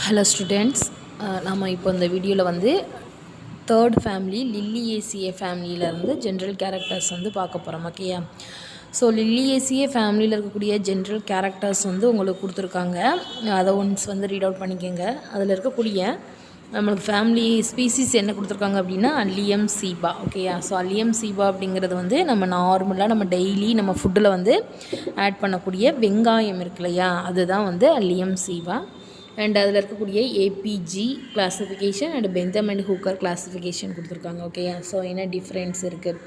Hello students, நம்ம இப்போ இந்த வீடியோவில் வந்து தேர்ட் ஃபேமிலி லில்லியேசியே ஃபேமிலியிலேருந்து ஜென்ரல் கேரக்டர்ஸ் வந்து பார்க்க போகிறோம். ஓகேயா? ஸோ லில்லியேசியே ஃபேமிலியில் இருக்கக்கூடிய ஜென்ரல் கேரக்டர்ஸ் வந்து உங்களுக்கு கொடுத்துருக்காங்க. அதை ஒன்ஸ் வந்து ரீட் அவுட் பண்ணிக்கோங்க. அதில் இருக்கக்கூடிய நம்மளுக்கு ஃபேமிலி ஸ்பீசிஸ் என்ன கொடுத்துருக்காங்க அப்படின்னா அல்லியம் சீபா. ஓகேயா? ஸோ அல்லியம் சீபா அப்படிங்கிறது வந்து நம்ம நார்மலாக நம்ம டெய்லி நம்ம ஃபுட்டில் வந்து ஆட் பண்ணக்கூடிய வெங்காயம் இருக்கு இல்லையா, அதுதான் வந்து அல்லியம் சீபா. அண்ட் அதில் இருக்கக்கூடிய APG classification and Bentham and Hooker classification கொடுத்துருக்காங்க. ஓகேயா? ஸோ என்ன டிஃப்ரென்ஸ் இருக்குது,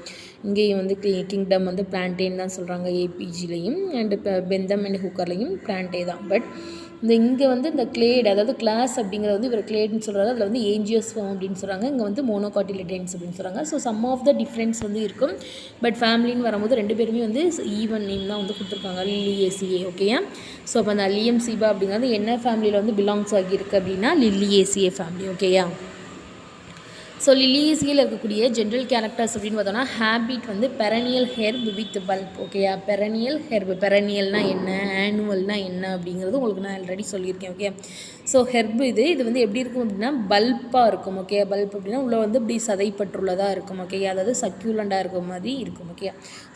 இங்கேயும் வந்து கிங்டம் வந்து பிளான்டேன் தான் சொல்கிறாங்க ஏபிஜிலையும், அண்ட் இப்போ பெந்தம் அண்ட் ஹூக்கர்லையும் பிளான்டே தான். பட் இங்கே வந்து இந்த கிளேட், அதாவது கிளாஸ் அப்படிங்கிறது வந்து இவர் கிளேட்னு சொல்கிறாங்க. அதில் வந்து ஏஞ்சியோஸ்பெர்ம் அப்படின்னு சொல்கிறாங்க, இங்கே வந்து மோனோகாட்டிலிடென்ஸ் அப்படின்னு சொல்கிறாங்க. So some of the difference வந்து இருக்கும். பட் ஃபேமிலின்னு வரும்போது ரெண்டு பேருமே வந்து ஈவன் நேம் தான் வந்து கொடுத்துருக்காங்க, லில்லியேசியே. ஓகேயா? ஸோ அப்போ அந்த அல்லியம் சீபா அப்படிங்கிறது என்ன ஃபேமிலியில் வந்து பிலாங்ஸ் ஆகியிருக்கு அப்படின்னா லில்லியேசியே ஃபேமிலி. ஓகேயா? ஸோ லில்லியேசியில் இருக்கக்கூடிய ஜென்ரல் கேரக்டர்ஸ் அப்படின்னு பார்த்தோன்னா ஹேபிட் வந்து பெரனியல் ஹெர்ப் வித் பல்ப். ஓகேயா? பெரனியல் ஹெர்ப், பெரனியல்னால் என்ன, ஆனுவல்னால் என்ன அப்படிங்கிறது உங்களுக்கு நான் ஆல்ரெடி சொல்லியிருக்கேன். ஓகே? ஸோ ஹெர்ப் இது வந்து எப்படி இருக்கும் அப்படின்னா பல்பாக இருக்கும். ஓகே? பல்ப் அப்படின்னா உள்ளே வந்து இப்படி சதைப்பற்றுள்ளதாக இருக்கும். ஓகே? அதாவது சக்யூலண்டாக இருக்கும் மாதிரி இருக்கும். ஓகே?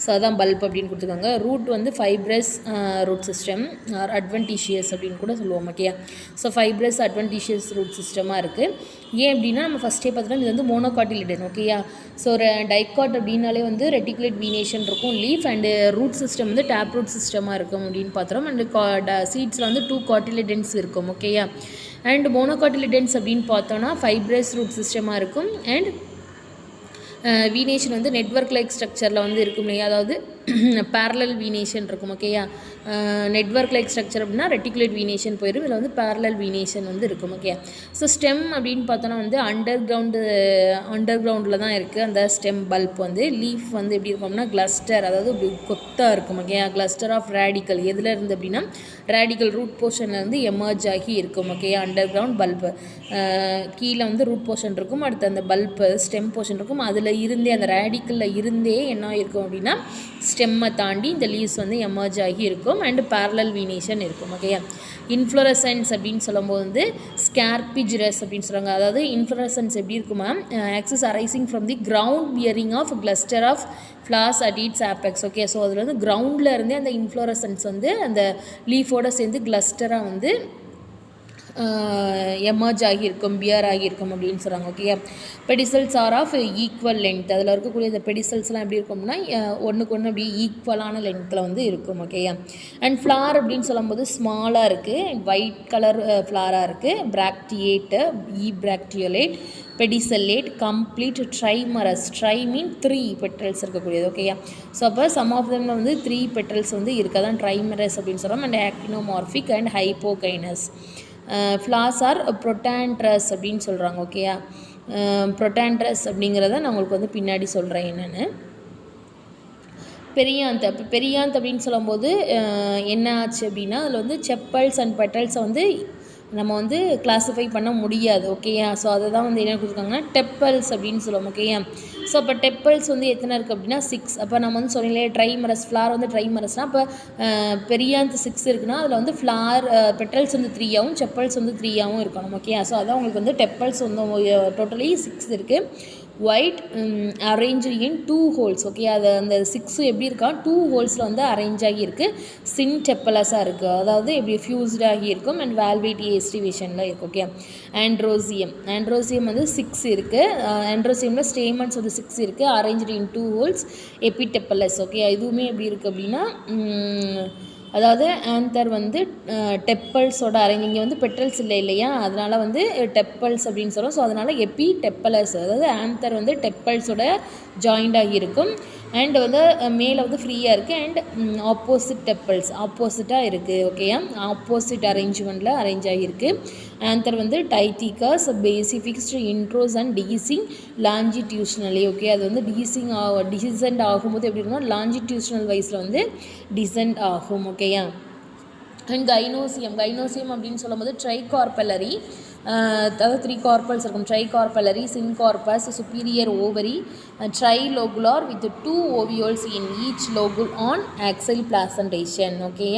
ஸோ அதான் பல்ப் அப்படின்னு கொடுத்துருக்காங்க. ரூட் வந்து fibrous root system or adventitious அப்படின்னு கூட சொல்லுவோம். Okay? So fibrous adventitious root சிஸ்டமாக இருக்குது. ஏன் அப்படின்னா நம்ம ஃபஸ்ட்டே பார்த்தோன்னா இது வந்து மோனோகாட்டிலிடன். ஓகேயா? ஸோ டைகாட் அப்படின்னாலே வந்து ரெட்டிகுலேட் வீனேஷன் இருக்கும். லீஃப் அண்டு ரூட் சிஸ்டம் வந்து டேப் ரூட் சிஸ்டமாக இருக்கும் அப்படின்னு பார்த்தோம். அண்டு சீட்ஸில் வந்து 2 காட்டிலிடென்ஸ் இருக்கும். ஓகேயா? அண்ட் மோனோகாட்டிலிடென்ஸ் அப்படின்னு பார்த்தோன்னா ஃபைப்ரஸ் ரூட் சிஸ்டமாக இருக்கும். அண்ட் வீனேஷன் வந்து நெட்வொர்க் லைக் ஸ்ட்ரக்சரில் வந்து இருக்கும் இல்லையா, அதாவது பேரலல் வீனேஷன் இருக்கும். ஓகேயா? நெட்வொர்க் லைக் ஸ்ட்ரக்சர் அப்படின்னா ரெட்டிகுலேட் வீனேஷன் போயிடும், இதில் வந்து பேரலல் வீனேஷன் வந்து இருக்கும். ஓகே? ஸோ ஸ்டெம் அப்படின்னு பார்த்தோன்னா வந்து அண்டர் கிரவுண்டில் தான் இருக்குது அந்த ஸ்டெம் பல்ப் வந்து. லீஃப் வந்து எப்படி இருக்கும்னா கிளஸ்டர், அதாவது கொத்தாக இருக்கும். ஓகே? கிளஸ்டர் ஆஃப் ரேடிக்கல் எதில் இருந்து அப்படின்னா ரேடிக்கல் ரூட் போர்ஷன்லேருந்து எமர்ஜ் ஆகி இருக்கும். ஓகே? அண்டர் கிரவுண்ட் பல்ப்பு கீழே வந்து ரூட் போர்ஷன் இருக்கும், அடுத்து அந்த பல்ப்பு ஸ்டெம் போர்ஷன் இருக்கும். அதில் இருந்தே அந்த ரேடிக்கலில் இருந்தே என்ன இருக்கும் அப்படின்னா ஸ்டெம்மை தாண்டி இந்த லீவ்ஸ் வந்து எமர்ஜ் ஆகி இருக்கும். அண்டு பேரலல் வீனேஷன் இருக்கும். ஓகேயா? இன்ஃப்ளோரசன்ஸ் அப்படின்னு சொல்லும்போது வந்து ஸ்கேர்பிஜரஸ் அப்படின்னு சொல்கிறாங்க. அதாவது இன்ஃப்ளோரசன்ஸ் எப்படி இருக்குமா, axis arising from the ground bearing of cluster of flowers at its apex. Okay? So அதில் வந்து கிரவுண்டில் இருந்தே அந்த இன்ஃப்ளோரசன்ஸ் வந்து அந்த லீஃபோடு சேர்ந்து கிளஸ்டராக வந்து எமர்ஜ் ஆகியிருக்கும், பியர் ஆகியிருக்கும் அப்படின்னு சொல்கிறாங்க. Okay? Petals are of equal length. அதில் இருக்கக்கூடிய இந்த பெடிசல்ஸ்லாம் எப்படி இருக்கும்னா ஒன்றுக்கு ஒன்று அப்படியே ஈக்குவலான லென்த்தில் வந்து இருக்கும். ஓகேயா? அண்ட் ஃப்ளார் அப்படின்னு சொல்லும்போது ஸ்மாலாக இருக்குது, ஒயிட் கலர் ஃப்ளாராக இருக்குது, பிராக்டியேட்டு, பிராக்டியோலேட், பெடிசல்லேட், கம்ப்ளீட், ட்ரைமரஸ். ட்ரை மீன் 3 பெட்டல்ஸ் இருக்கக்கூடியது. ஓகேயா? ஸோ அப்போ சம் ஆஃப் தெம்ல வந்து 3 பெட்டல்ஸ் வந்து இருக்காதான் ட்ரைமரஸ் அப்படின்னு சொல்கிறோம். And actinomorphic and hypogynous. Flowers are protandrous அப்படின்னு சொல்கிறாங்க. ஓகேயா? புரோட்டான்ட்ரஸ் அப்படிங்கிறத நான் உங்களுக்கு வந்து பின்னாடி சொல்கிறேன் என்னென்னு. பெரியாந்த். இப்போ பெரியாந்த் அப்படின்னு சொல்லும்போது என்ன ஆச்சு அப்படின்னா அதில் வந்து செப்பல்ஸ் அண்ட் பெட்டல்ஸை வந்து நம்ம வந்து கிளாஸிஃபை பண்ண முடியாது. ஓகேயா? ஸோ அதை தான் வந்து என்ன கொடுத்துருக்காங்கன்னா டெப்பல்ஸ் அப்படின்னு சொல்லுவோம். ஓகேயா? ஸோ அப்போ டெப்பல்ஸ் வந்து எத்தனை இருக்குது அப்படின்னா 6. அப்போ நம்ம வந்து சொன்னீங்களே ட்ரைமரஸ், ஃப்ளார் வந்து ட்ரைமரஸ்னால் அப்போ பெரியாந்த் 6 இருக்குன்னா அதில் வந்து ஃப்ளார் பெட்டல்ஸ் வந்து 3ஆகவும் செப்பல்ஸ் வந்து 3ஆகவும் இருக்கணும். ஓகேயா? ஸோ அதான் உங்களுக்கு வந்து டெப்பல்ஸ் வந்து டோட்டலி 6 இருக்குது. ஒயிட் அரேஞ்சு இன் 2 ஹோல்ஸ். ஓகே? அது அந்த 6 எப்படி இருக்கா 2 ஹோல்ஸில் வந்து அரேஞ்ச் ஆகியிருக்கு. சின் டெப்பலஸாக இருக்குது, அதாவது எப்படி ஃபியூஸ்ட் ஆகியிருக்கும். அண்ட் வேல்வேட்டி எஸ்டிவேஷனில் இருக்குது. ஓகே? ஆண்ட்ரோசியம் வந்து 6 இருக்குது. ஆண்ட்ரோசியமில் ஸ்டேமன்ஸ் வந்து 6 இருக்குது, அரேஞ்சு இன் 2 ஹோல்ஸ், எபிடெப்பலஸ். ஓகே? இதுவுமே எப்படி இருக்குது அப்படின்னா அதாவது ஆந்தர் வந்து டெப்பல்ஸோட அரேஞ்ச், இங்கே வந்து பெட்டல்ஸ் இல்லை இல்லையா, அதனால் வந்து டெப்பல்ஸ் அப்படின்னு சொல்கிறோம். ஸோ அதனால் எபி டெப்பலஸ், அதாவது ஆந்தர் வந்து டெப்பல்ஸோட ஜாயிண்ட் ஆகியிருக்கும். அண்ட் வந்து மேலே வந்து ஃப்ரீயாக இருக்குது. அண்ட் ஆப்போசிட் டெப்பல்ஸ் ஆப்போசிட்டாக இருக்குது. ஓகேயா? ஆப்போசிட் அரேஞ்ச்மெண்ட்டில் அரேஞ்ச் ஆகியிருக்கு. ஆந்தர் வந்து டைத்திகஸ் பேசிஃபிக்ஸ்டு இன்ட்ரோஸ் அண்ட் டீசிங் லாஞ்சிடியூஷனலி. ஓகே? அது வந்து டிசென்ட் ஆகும்போது எப்படி இருக்குன்னா லாஞ்சிடியூஷனல் வைஸில் வந்து டிசென்ட் ஆகும். ஓகேயா? அண்ட் கைனோசியம் அப்படின்னு சொல்லும்போது ட்ரைகார்பலரி அதாவது 3 கார்பல்ஸ் இருக்கும். Tricarpellary, syncarpous, superior ovary, trilocular with 2 ovules in each locule on axile placentation. Okay.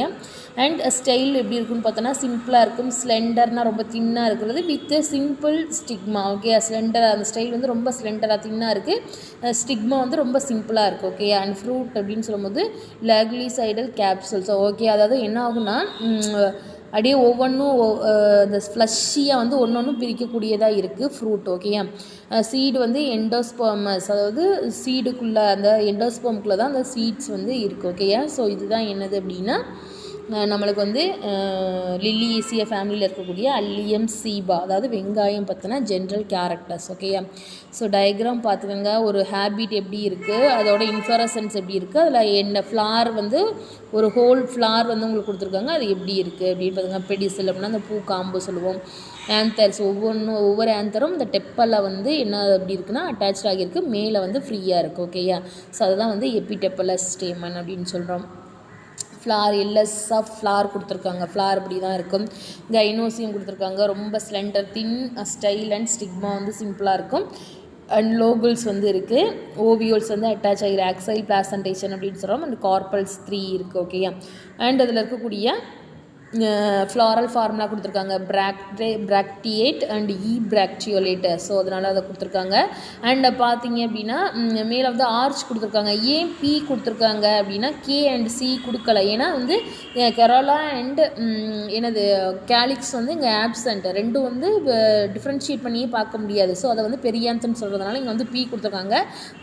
And style எப்படி இருக்குன்னு பார்த்தோன்னா சிம்பிளாக இருக்கும். ஸ்லெண்டர்னால் ரொம்ப தின்னாக இருக்கிறது with simple stigma. Okay. Slender அந்த ஸ்டைல் வந்து ரொம்ப ஸ்லெண்டராக தின்னாக இருக்குது. ஸ்டிக்மா வந்து ரொம்ப சிம்பிளாக இருக்குது. ஓகே. அண்ட் ஃப்ரூட் அப்படின்னு சொல்லும்போது லாக்லிசைடல் கேப்சூல்ஸ். ஓகே. அதாவது என்ன ஆகுனா அப்படியே ஒவ்வொன்றும் இந்த ஃப்ளஷியாக வந்து ஒன்று ஒன்றும் பிரிக்கக்கூடியதாக இருக்குது ஃப்ரூட். ஓகேயா. சீடு வந்து எண்டோஸ்பர்மஸ், அதாவது சீடுக்குள்ளே அந்த எண்டோஸ்பர்முக்குள்ளே தான் அந்த சீட்ஸ் வந்து இருக்குது. ஓகேயா. ஸோ இதுதான் என்னது அப்படின்னா நம்மளுக்கு வந்து லில்லியேசிய ஃபேமிலியில் இருக்கக்கூடிய அல்லியம் சீபா, அதாவது வெங்காயம் பற்றின ஜென்ரல் கேரக்டர்ஸ். ஓகேயா. ஸோ டயக்ராம் பார்த்துக்கோங்க. ஒரு ஹேபிட் எப்படி இருக்குது, அதோட இன்ஃப்ளோரசன்ஸ் எப்படி இருக்குது, அதில் என்ன ஃப்ளார் வந்து ஒரு ஹோல் ஃப்ளார் வந்து உங்களுக்கு கொடுத்துருக்காங்க, அது எப்படி இருக்குது அப்படின்னு பார்த்துங்க. பெடிசில் அப்படின்னா அந்த பூ காம்பு சொல்லுவோம். ஆன்தர்ஸ் ஒவ்வொரு ஆன்தரும் இந்த டெப்பலில் வந்து என்ன எப்படி இருக்குன்னா அட்டாச் ஆகியிருக்கு, மேலே வந்து ஃப்ரீயாக இருக்குது. ஓகேயா. ஸோ அதுதான் வந்து எபிடெப்பலஸ் ஸ்டேமன் அப்படின்னு சொல்கிறோம். ஃப்ளார் எல்லஸாக ஃப்ளார் கொடுத்துருக்காங்க. ஃப்ளார் இப்படி தான் இருக்கும். கைனோசியம் கொடுத்துருக்காங்க. ரொம்ப slender, thin style and stigma வந்து சிம்பிளாக இருக்கும். அண்ட் லோகுல்ஸ் வந்து இருக்குது. ஓவியோல்ஸ் வந்து அட்டாச் ஆகிற ஆக்சைல் பிளாசன்டேஷன் அப்படின்னு சொல்கிறோம். அண்ட் கார்பல்ஸ் 3 இருக்குது. ஓகேயா. அண்ட் அதில் இருக்கக்கூடிய ஃப்ளாரல் ஃபார்முலா கொடுத்துருக்காங்க. பிராக்டியேட் அண்ட் பிராக்டியோலேட். ஸோ அதனால் அதை கொடுத்துருக்காங்க. அண்ட் பார்த்தீங்க அப்படின்னா மேலே வந்து ஆர்ச் கொடுத்துருக்காங்க. ஏன் பி கொடுத்துருக்காங்க அப்படின்னா கே அண்ட் சி கொடுக்கல. ஏன்னா வந்து கெரோலா அண்ட் என்னது கேலிக்ஸ் வந்து இங்கே ஆப்சண்ட். ரெண்டும் வந்து டிஃப்ரென்ஷியேட் பண்ணியே பார்க்க முடியாது. ஸோ அதை வந்து பெரியாந்தன்னு சொல்கிறதுனால இங்கே வந்து பி கொடுத்துருக்காங்க.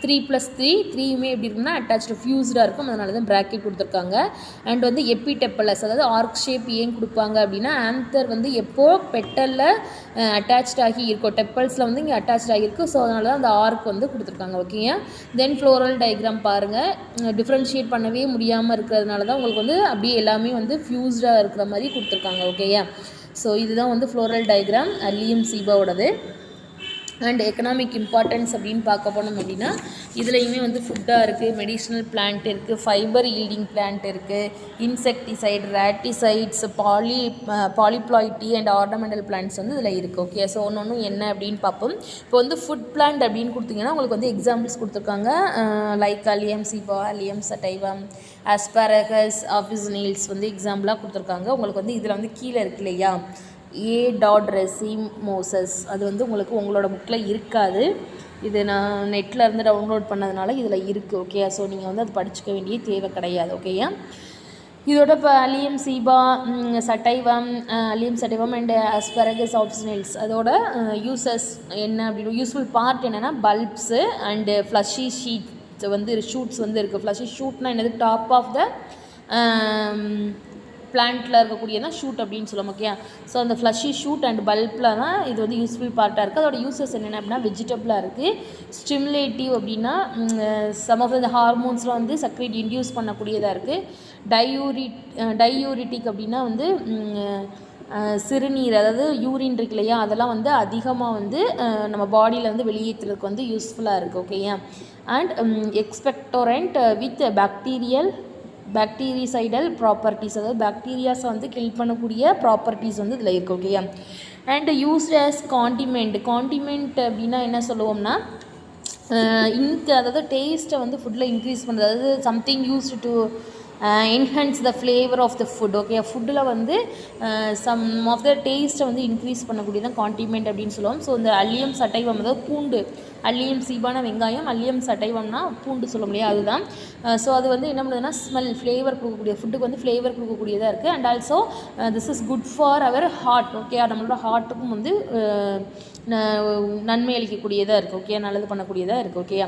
3+3 3யுமே எப்படி இருக்குன்னா அட்டாச்சு ஃபியூஸ்டாக இருக்கும். அதனால தான் ப்ராக்கெட் கொடுத்துருக்காங்க. அண்ட் வந்து எபிடெப்பலஸ், அதாவது ஆர்க் ஷேப் ஏன் கொடுப்பாங்க அப்படின்னா ஆன்தர் வந்து எப்போ பெட்டலில் அட்டாச்ட் ஆகி இருக்கும், டெப்பல்ஸில் வந்து இங்கே அட்டாச் ஆகியிருக்கு. ஸோ அதனால தான் அந்த ஆர்க் வந்து கொடுத்துருக்காங்க. ஓகேயா. தென் ஃப்ளோரல் டயக்ராம் பாருங்கள். டிஃப்ரென்ஷியேட் பண்ணவே முடியாமல் இருக்கிறதுனால தான் உங்களுக்கு வந்து அப்படியே எல்லாமே வந்து ஃபியூஸ்டாக இருக்கிற மாதிரி கொடுத்துருக்காங்க. ஓகேயா. ஸோ இதுதான் வந்து ஃப்ளோரல் டயக்ராம் அல்லியம் சீபாவோடது. அண்ட் எக்கனாமிக் இம்பார்ட்டன்ஸ் அப்படின்னு பார்க்க போனோம் அப்படின்னா இதுலேயுமே வந்து ஃபுட்டாக இருக்குது, மெடிசினல் பிளான்ட் இருக்குது, ஃபைபர் ஈல்டிங் பிளான்ட் இருக்குது, insecticide, raticides, polyploidy and ornamental plants வந்து இதில் இருக்குது. ஓகே. ஸோ ஒன்று என்ன அப்படின்னு பார்ப்போம். இப்போ வந்து ஃபுட் பிளான்ட் அப்படின்னு கொடுத்தீங்கன்னா உங்களுக்கு வந்து எக்ஸாம்பிள்ஸ் கொடுத்துருக்காங்க. லைக் அல்லியம் சீபா, அல்லியம் சட்டைவம், அஸ்பாரகஸ், ஆஃபிஸ்னீல்ஸ் வந்து எக்ஸாம்பிளாக கொடுத்துருக்காங்க. உங்களுக்கு வந்து இதில் வந்து கீழே இருக்கு இல்லையா ரெசிமோசஸ், அது வந்து உங்களுக்கு உங்களோட புக்கில் இருக்காது. இது நான் நெட்டில் இருந்து டவுன்லோட் பண்ணதுனால இதில் இருக்குது. ஓகே. ஸோ நீங்கள் வந்து அது படிச்சுக்க வேண்டிய தேவை கிடையாது. ஓகேயா. இதோட இப்போ allium cepa, sativum, allium sativum and asparagus officinalis அதோட யூசஸ் என்ன அப்படின்னு யூஸ்ஃபுல் பார்ட் என்னென்னா பல்ப்ஸு அண்டு ஃப்ளஷி ஷீட்ஸ் வந்து ஷூட்ஸ் வந்து இருக்குது. ஃப்ளஷி ஷூட்னா என்னது, டாப் ஆஃப் த பிளான்ட்டில் இருக்கக்கூடியதான் ஷூட் அப்படின்னு சொல்லுவோம். ஓகே. ஸோ அந்த ஃப்ளஷி ஷூட் அண்ட் பல்பில் தான் இது வந்து யூஸ்ஃபுல் பார்ட்டாக இருக்குது. அதோட யூசஸ் என்னென்ன அப்படின்னா வெஜிடபிளாக இருக்குது, ஸ்டிமுலேட்டிவ் அப்படின்னா சம் ஆஃப் த ஹார்மோன்ஸ்லாம் வந்து சக்ரேட் இன்டியூஸ் பண்ணக்கூடியதாக இருக்குது, டையூரிட்டிக் அப்படின்னா வந்து சிறுநீர், அதாவது யூரின் இருக்கு இல்லையா, அதெல்லாம் வந்து அதிகமாக வந்து நம்ம பாடியில் வந்து வெளியேற்றுறதுக்கு வந்து யூஸ்ஃபுல்லாக இருக்குது. ஓகேயா. அண்ட் எக்ஸ்பெக்டோரண்ட் வித் பாக்டீரிசைடல் ப்ராப்பர்ட்டிஸ், அதாவது பாக்டீரியாஸை வந்து கில் பண்ணக்கூடிய ப்ராப்பர்ட்டிஸ் வந்து இதில் இருக்குது. ஓகேயா. அண்ட் யூஸ்ட் ஆஸ் காண்டிமெண்ட் அப்படின்னா என்ன சொல்லுவோம்னா அதாவது டேஸ்ட்டை வந்து ஃபுட்டில் இன்க்ரீஸ் பண்ணுறது, அதாவது something used to enhance the flavour of the food. Okay. ஃபுட்டில் வந்து சம் ஆஃப் த டேஸ்ட்டை வந்து இன்க்ரீஸ் பண்ணக்கூடியதான் காண்டிமெண்ட் அப்படின்னு சொல்லுவோம். ஸோ இந்த அல்லியம் சட்டைவம், அதாவது பூண்டு, அல்லியம் சீபான வெங்காயம், அல்லியம் சட்டைவம்னா பூண்டு சொல்ல முடியாது, அதுதான். ஸோ அது வந்து என்ன பண்ணுதுன்னா ஃப்ளேவர் கொடுக்கக்கூடிய, ஃபுட்டுக்கு வந்து ஃப்ளேவர் கொடுக்கக்கூடியதாக இருக்குது. And also this is good for our heart. Okay. நம்மளோட ஹார்ட்டுக்கும் வந்து நன்மை அளிக்கக்கூடியதாக இருக்குது. ஓகே. நல்லது பண்ணக்கூடியதாக இருக்குது. ஓகே.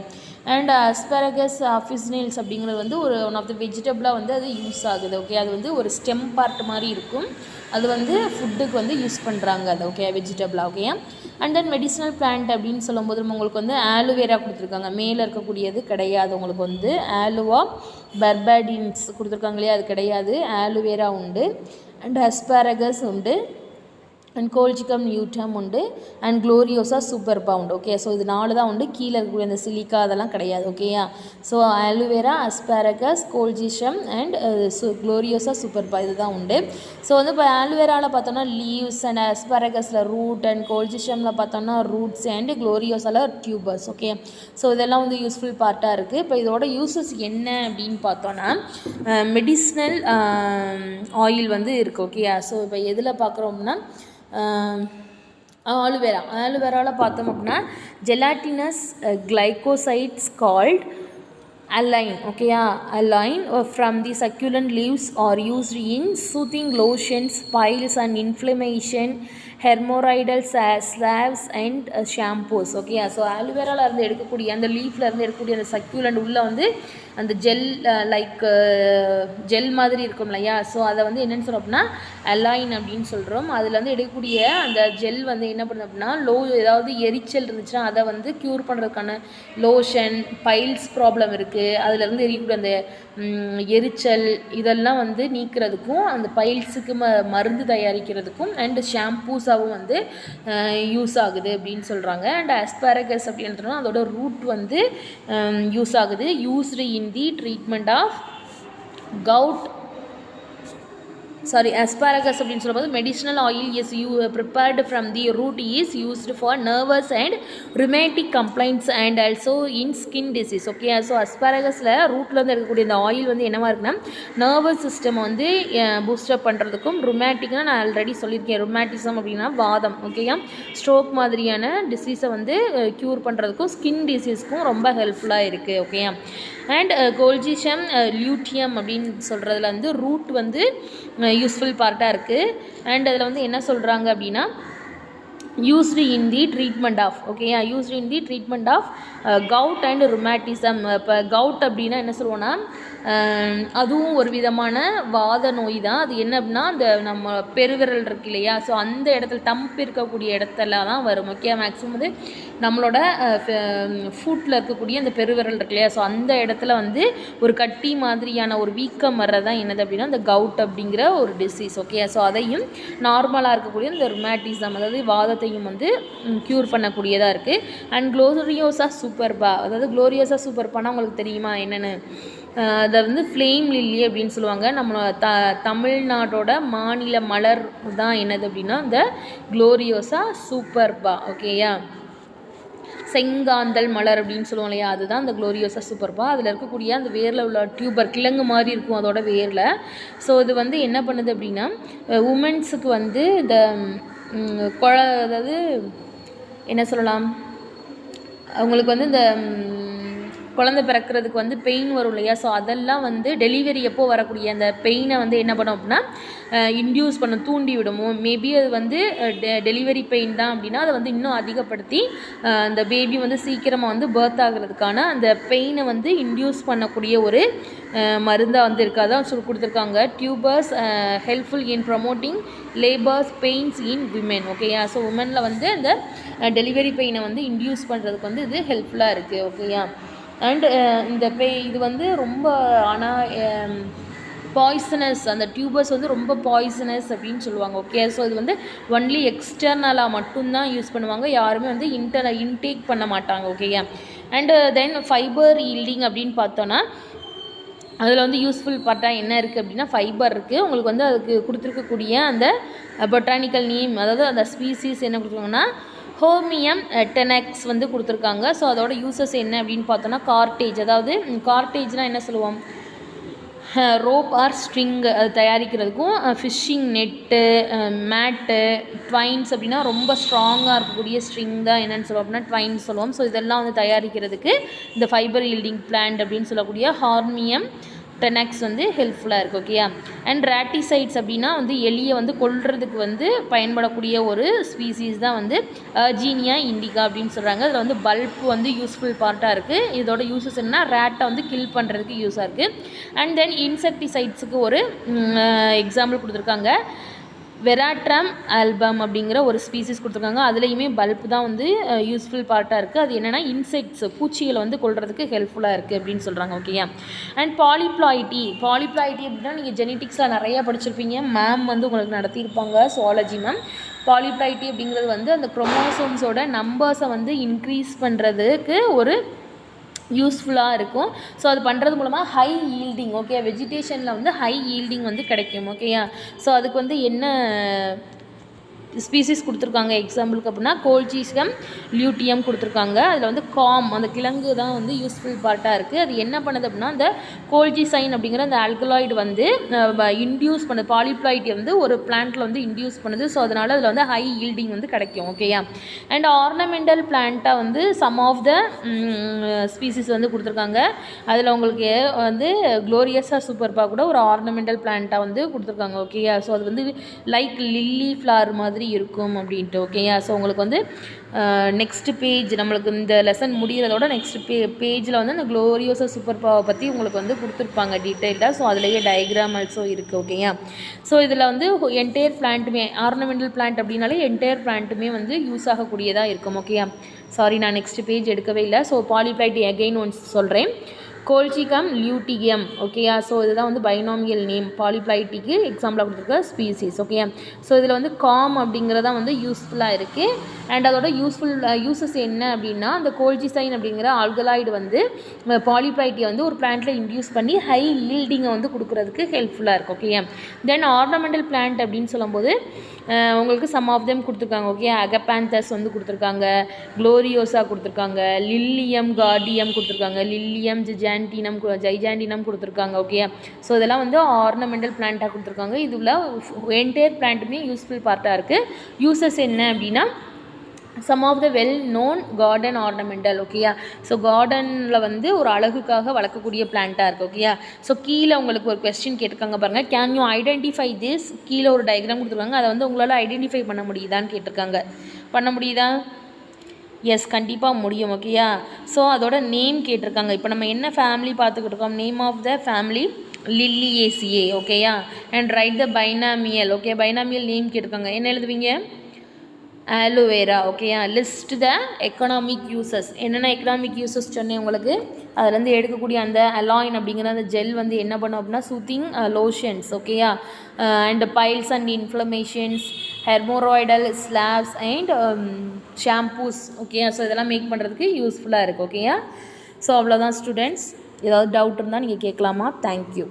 அண்ட் அஸ்பாரகஸ் ஆஃபிஸ்னல்ஸ் அப்படிங்கிறது வந்து ஒரு ஒன் ஆஃப் த வெஜிடபிளாக வந்து அது யூஸ் ஆகுது. ஓகே. அது வந்து ஒரு ஸ்டெம் பார்ட் மாதிரி இருக்கும். அது வந்து ஃபுட்டுக்கு வந்து யூஸ் பண்ணுறாங்க அது. ஓகே. வெஜிடபிளாக. Okay. And then medicinal plant அப்படின்னு சொல்லும்போது உங்களுக்கு வந்து ஆலுவேரா கொடுத்துருக்காங்க. மேலே இருக்கக்கூடியது கிடையாது. உங்களுக்கு வந்து ஆலுவா பர்பாடின்ஸ் கொடுத்துருக்காங்க இல்லையா, அது கிடையாது. ஆலுவேரா உண்டு. அண்ட் அஸ்பாரகஸ் உண்டு. அண்ட் கோல்ஜிகம் நியூட்டம் உண்டு and gloriosa superba. Okay, so இது 4 தான் உண்டு. கீழே இருக்கக்கூடிய அந்த சிலிக்கா அதெல்லாம் கிடையாது. ஓகேயா, so aloe vera, asparagus, colchicum and gloriosa superba இதுதான் உண்டு. ஸோ வந்து இப்போ ஆலுவேராவில் பார்த்தோம்னா லீவ்ஸ் அண்ட் அஸ்பாரகஸில் ரூட் அண்ட் கோல்ஜிஷமில் பார்த்தோம்னா ரூட்ஸ் அண்ட் குளோரியோசாவில் டியூபர்ஸ். ஓகே, ஸோ இதெல்லாம் வந்து யூஸ்ஃபுல் பார்ட்டாக இருக்குது. இப்போ இதோட யூஸஸ் என்ன அப்படின்னு பார்த்தோன்னா மெடிசினல் ஆயில் வந்து இருக்குது. ஓகேயா, ஸோ இப்போ எதில் பார்க்குறோம்னா ஆலுவேராவில் பார்த்தோம் அப்படின்னா gelatinous glycosides called align. Okay, align from the succulent leaves are used in soothing lotions, piles and inflammation, hemorrhoidal salves and shampoos. Okay, so aloe vera la irundhu edukukodiya and leaf la irundhu edukukodiya and succulent ulla vandu and gel like gel மாதிரி இருக்கும் இல்லையா, so அதை வந்து என்னென்னு சொல்கிறோம் அப்படின்னா align அப்படின்னு சொல்கிறோம். அதில் வந்து எடுக்கக்கூடிய அந்த ஜெல் வந்து என்ன பண்ணுது அப்படின்னா ஏதாவது எரிச்சல் இருந்துச்சுன்னா அதை வந்து க்யூர் பண்ணுறதுக்கான லோஷன், பைல்ஸ் ப்ராப்ளம் இருக்குது, அதிலேருந்து எரியக்கூடிய அந்த எரிச்சல் இதெல்லாம் வந்து நீக்கிறதுக்கும் அந்த பைல்ஸுக்கு மருந்து தயாரிக்கிறதுக்கும் அண்ட் ஷாம்பூஸாகவும் வந்து யூஸ் ஆகுது அப்படின்னு சொல்கிறாங்க. அண்ட் அஸ்பாரகஸ் அப்படின்றதுனா அதோட ரூட் வந்து யூஸ் ஆகுது, used in the treatment of gout. Asparagus அப்படின்னு சொல்லும்போது medicinal oil is prepared from the root is used for nervous and rheumatic complaints and also in skin disease. Okay, so அஸ்பாரகஸில் ரூட்லேருந்து இருக்கக்கூடிய இந்த oil வந்து என்னவா இருக்குன்னா நர்வஸ் சிஸ்டம் வந்து பூஸ்டப் பண்ணுறதுக்கும், ருமேட்டிக்னா நான் ஆல்ரெடி சொல்லியிருக்கேன், ருமேட்டிசம் அப்படின்னா வாதம், ஓகேயா, ஸ்ட்ரோக் மாதிரியான டிசீஸை வந்து க்யூர் பண்ணுறதுக்கும் ஸ்கின் டிசீஸ்க்கும் ரொம்ப ஹெல்ப்ஃபுல்லாக இருக்குது. ஓகேயா, அண்ட் கோல்ஜிஷம் லியூட்டியம் அப்படின்னு சொல்கிறதுல வந்து ரூட் வந்து யூஸ்ஃபுல் பார்ட்டாக இருக்குது. அண்ட் அதில் வந்து என்ன சொல்கிறாங்க அப்படின்னா used in the treatment of, okay, used in the treatment of gout and rheumatism. இப்போ gout அப்படின்னா என்ன சொல்லுவோன்னா அதுவும் ஒரு விதமான வாத நோய் தான். அது என்ன அப்படின்னா அந்த நம்ம பெருவிரல் இருக்கு இல்லையா, ஸோ அந்த இடத்துல தம்பு இருக்கக்கூடிய இடத்துல தான் வரும். ஓகே, மேக்ஸிமம் வந்து நம்மளோட ஃபுட்டில் இருக்கக்கூடிய அந்த பெருவிரல் இருக்கு இல்லையா, ஸோ அந்த இடத்துல வந்து ஒரு கட்டி மாதிரியான ஒரு வீக்கம் வர்றதான் என்னது அப்படின்னா இந்த கவுட் அப்படிங்கிற ஒரு டிசீஸ். ஓகே, ஸோ அதையும் நார்மலாக இருக்கக்கூடிய இந்த ருமேட்டிசம் அதாவது வாதத்தையும் வந்து க்யூர் பண்ணக்கூடியதாக இருக்குது. அண்ட் குளோரியோசா சூப்பர்பா, அதாவது குளோரியோசா சூப்பர்பானா உங்களுக்கு தெரியுமா என்னென்னு? அதை வந்து ஃப்ளேம் லில்லி அப்படின்னு சொல்லுவாங்க. நம்ம தமிழ்நாட்டோட மாநில மலர் தான் என்னது அப்படின்னா இந்த குளோரியோசா சூப்பர்பா. ஓகேயா, செங்காந்தல் மலர் அப்படின்னு சொல்லுவோம் இல்லையா, அதுதான் அந்த குளோரியோசா சூப்பர்பா. அதில் இருக்கக்கூடிய அந்த வேரில் உள்ள டியூபர் கிழங்கு மாதிரி இருக்கும் அதோட வேரில். ஸோ இது வந்து என்ன பண்ணுது அப்படின்னா உமன்ஸுக்கு வந்து இந்த அதாவது என்ன சொல்லலாம், அவங்களுக்கு வந்து இந்த குழந்தை பிறக்கிறதுக்கு வந்து பெயின் வரும் இல்லையா, ஸோ அதெல்லாம் வந்து டெலிவரி எப்போ வரக்கூடிய அந்த பெயினை வந்து என்ன பண்ணும் அப்படின்னா இன்டியூஸ் பண்ண தூண்டி விடுமோ. மேபி அது வந்து டெலிவரி பெயின் தான் அப்படின்னா அதை வந்து இன்னும் அதிகப்படுத்தி அந்த பேபி வந்து சீக்கிரமாக வந்து பர்த் ஆகிறதுக்கான அந்த பெயினை வந்து இன்டியூஸ் பண்ணக்கூடிய ஒரு மருந்தாக வந்து இருக்காதான் சொல்லி கொடுத்துருக்காங்க. Tubers helpful in promoting labours pains in women. ஓகேயா, ஸோ உமனில் வந்து அந்த டெலிவரி பெயினை வந்து இன்டியூஸ் பண்ணுறதுக்கு வந்து இது ஹெல்ப்ஃபுல்லாக இருக்குது. ஓகேயா, அண்ட் இந்த இது வந்து ரொம்ப ஆனால் பாய்சனஸ், அந்த டியூபர்ஸ் வந்து ரொம்ப பாய்சனஸ் அப்படின்னு சொல்லுவாங்க. ஓகே, ஸோ இது வந்து ஒன்லி எக்ஸ்டர்னலாக மட்டும்தான் யூஸ் பண்ணுவாங்க, யாருமே வந்து இன்டேக் பண்ண மாட்டாங்க. ஓகேயா, அண்டு தென் ஃபைபர் ஈல்டிங் அப்படின்னு பார்த்தோன்னா அதில் வந்து யூஸ்ஃபுல் பார்ட்டாக என்ன இருக்குது அப்படின்னா ஃபைபர் இருக்குது. உங்களுக்கு வந்து அதுக்கு கொடுத்துருக்கக்கூடிய அந்த பொட்டானிக்கல் நேம் அதாவது அந்த ஸ்பீசிஸ் என்ன கொடுத்துருக்காங்கன்னா ஹோமியம் டெனக்ஸ் வந்து கொடுத்துருக்காங்க. ஸோ அதோட யூசஸ் என்ன அப்படின்னு பார்த்தோன்னா கார்டேஜ், அதாவது கார்டேஜ்னால் என்ன சொல்லுவோம், ரோப் ஆர் ஸ்ட்ரிங் அது தயாரிக்கிறதுக்கும், ஃபிஷ்ஷிங் நெட்டு, மேட்டு, ட்வைன்ஸ் அப்படின்னா ரொம்ப ஸ்ட்ராங்காக இருக்கக்கூடிய ஸ்ட்ரிங் தான் என்னென்னு சொல்லுவோம் அப்படின்னா ட்வைன்ஸ் சொல்லுவோம். ஸோ இதெல்லாம் வந்து தயாரிக்கிறதுக்கு இந்த ஃபைபர் ஈல்டிங் பிளான்ட் அப்படின்னு சொல்லக்கூடிய ஹார்மியம் டெனக்ஸ் வந்து ஹெல்ப்ஃபுல்லாக இருக்குது. ஓகேயா, அண்ட் ராட்டிசைட்ஸ் அப்படின்னா வந்து எலியை வந்து கொல்றதுக்கு வந்து பயன்படக்கூடிய ஒரு ஸ்பீசிஸ் தான் வந்து அர்ஜீனியா இண்டிகா அப்படின்னு சொல்கிறாங்க. அதில் வந்து பல்ப் வந்து யூஸ்ஃபுல் பார்ட்டாக இருக்குது. இதோட யூஸஸ் என்ன, ரேட்டை வந்து கில் பண்ணுறதுக்கு யூஸாக இருக்குது. அண்ட் தென் இன்செக்டிசைட்ஸுக்கு ஒரு எக்ஸாம்பிள் கொடுத்துருக்காங்க, வெராட்ரம் ஆல்பம் அப்படிங்கிற ஒரு ஸ்பீசிஸ் கொடுத்துருக்காங்க. அதுலேயுமே பல்ப் தான் வந்து யூஸ்ஃபுல் பார்ட்டாக இருக்குது. அது என்னென்னா இன்செக்ட்ஸ் பூச்சிகளை வந்து கொள்றதுக்கு ஹெல்ப்ஃபுல்லாக இருக்குது அப்படின்னு சொல்கிறாங்க. ஓகேயா, அண்ட் பாலிப்ளாய்டி அப்படின்னா நீங்கள் ஜெனட்டிக்ஸில் நிறையா படிச்சிருப்பீங்க, மேம் வந்து உங்களுக்கு நடத்தியிருப்பாங்க, சுவாலஜி மேம். பாலிப்ளைட்டி அப்படிங்கிறது வந்து அந்த குரோமோசோம்ஸோட நம்பர்ஸை வந்து இன்க்ரீஸ் பண்ணுறதுக்கு ஒரு யூஸ்ஃபுல்லாக இருக்கும். ஸோ அது பண்ணுறது மூலமாக ஹை ஈல்டிங், ஓகே, வெஜிடேஷனில் வந்து ஹை ஈல்டிங் வந்து கிடைக்கும். ஓகேயா. ஸோ அதுக்கு வந்து என்ன ஸ்பீசிஸ் கொடுத்துருக்காங்க எக்ஸாம்பிளுக்கு அப்படின்னா கோல்ஜிசம் லியூட்டியம் கொடுத்துருக்காங்க. அதில் வந்து காம் அந்த கிழங்கு தான் வந்து யூஸ்ஃபுல் பார்ட்டாக இருக்குது. அது என்ன பண்ணுது அப்படின்னா அந்த கோல்ஜிசைன் அப்படிங்கிற அந்த ஆல்கலாய்டு வந்து இன்டியூஸ் பண்ணுது, பாலிப்ளாய்டி வந்து ஒரு பிளான்ட்டில் வந்து இன்டியூஸ் பண்ணுது. ஸோ அதனால் அதில் வந்து ஹை ஈல்டிங் வந்து கிடைக்கும். ஓகேயா. அண்ட் ஆர்னமெண்டல் பிளான்ட்டாக வந்து சம் ஆஃப் த ஸ்பீசிஸ் வந்து கொடுத்துருக்காங்க. அதில் உங்களுக்கு வந்து குளோரியஸாக சூப்பர்பா கூட ஒரு ஆர்னமெண்டல் பிளான்ட்டாக வந்து கொடுத்துருக்காங்க. ஓகேயா. ஸோ அது வந்து லைக் லில்லி ஃப்ளவர் மாதிரி இருக்கும் அப்படின்ட்டு. ஓகேயா. ஸோ உங்களுக்கு வந்து நெக்ஸ்ட் பேஜ் நம்மளுக்கு இந்த லெசன் முடிகிறதோட நெக்ஸ்ட் பேஜில் வந்து அந்த குளோரியோசா சூப்பர்பாவை பற்றி உங்களுக்கு வந்து கொடுத்துருப்பாங்க டீட்டெயில்டாக. ஸோ அதிலேயே டயக்ராம் ஆல்சோ இருக்குது. ஓகேயா. ஸோ இதில் வந்து என்டையர் பிளான்ட்டுமே ஆர்னமெண்டல் பிளான்ட் அப்படின்னாலே என்டையர் பிளான்ட்டுமே வந்து யூஸ் ஆகக்கூடியதாக இருக்கும். ஓகேயா. சாரி, நான் நெக்ஸ்ட் பேஜ் எடுக்கவே இல்லை. ஸோ பாலிப்ளைட்டி அகெயின் ஒன்ஸ் சொல்கிறேன். கோல்ஜிகம் லியூட்டியம். ஓகேயா. ஸோ இதுதான் வந்து பைனாமியல் நேம் பாலிப்ளைட்டிக்கு எக்ஸாம்பிளாக கொடுத்துருக்க ஸ்பீசிஸ். ஓகே. ஸோ இதில் வந்து காம் அப்படிங்கிறதான் வந்து யூஸ்ஃபுல்லாக இருக்குது. அண்ட் அதோட யூசஸ் என்ன அப்படின்னா அந்த கோல்ஜிசைன் அப்படிங்கிற ஆல்கலாய்டு வந்து பாலிப்ளைட்டியை வந்து ஒரு பிளான்ட்டில் இன்டியூஸ் பண்ணி ஹை ஈல்டிங்கை வந்து கொடுக்குறதுக்கு ஹெல்ப்ஃபுல்லாக இருக்குது. ஓகே. தென் ஆர்னமெண்டல் பிளான்ட் அப்படின்னு சொல்லும்போது உங்களுக்கு சம் ஆஃப் தெம் கொடுத்துருக்காங்க. ஓகே. அகபேந்தஸ் வந்து கொடுத்துருக்காங்க, குளோரியோசா கொடுத்துருக்காங்க, லில்லியம் கார்டியம் கொடுத்துருக்காங்க, லில்லியம் ஜைஜாண்டினம் கொடுத்துருக்காங்க. ஓகே. ஸோ இதெல்லாம் வந்து ஆர்னமெண்டல் பிளான்ட்டாக கொடுத்துருக்காங்க. இதில் என்டையர் பிளான்ட்டுமே யூஸ்ஃபுல் பார்ட்டாக இருக்குது. யூசஸ் என்ன அப்படின்னா some of the well known garden ornamental. ஓகேயா. ஸோ கார்டனில் வந்து ஒரு அழகுக்காக வளர்க்கக்கூடிய பிளான்ட்டாக இருக்குது. ஓகேயா. ஸோ கீழே உங்களுக்கு ஒரு கொஸ்டின் கேட்டிருக்காங்க பாருங்கள். Can you identify this? கீழே ஒரு டயக்ராம் கொடுத்துருக்காங்க. அதை வந்து உங்களால் ஐடென்டிஃபை பண்ண முடியுதான்னு கேட்டிருக்காங்க. பண்ண முடியுதா? எஸ், கண்டிப்பாக முடியும். ஓகேயா. ஸோ அதோட நேம் கேட்டிருக்காங்க. இப்போ நம்ம என்ன ஃபேமிலி பார்த்துக்கிட்டு இருக்கோம்? Name of the family Liliaceae. ஓகேயா. And write the binomial. Okay. Binomial name கேட்டிருக்காங்க. என்ன எழுதுவீங்க? ஆலோவேரா. ஓகேயா. List the economic uses. என்னென்ன எக்கனாமிக் யூசஸ் சொன்னேன் உங்களுக்கு. அதுலேருந்து எடுக்கக்கூடிய அந்த அலாயின் அப்படிங்கிற அந்த ஜெல் வந்து என்ன பண்ணும் அப்படின்னா சூத்திங் லோஷன்ஸ். ஓகேயா. And piles and inflammations, haemorrhoidal slabs and shampoos. ஓகேயா. ஸோ இதெல்லாம் மேக் பண்ணுறதுக்கு யூஸ்ஃபுல்லாக இருக்குது. ஓகேயா. ஸோ அவ்வளோதான் ஸ்டூடெண்ட்ஸ். ஏதாவது டவுட் இருந்தால் நீங்கள் கேட்கலாமா? தேங்க்யூ.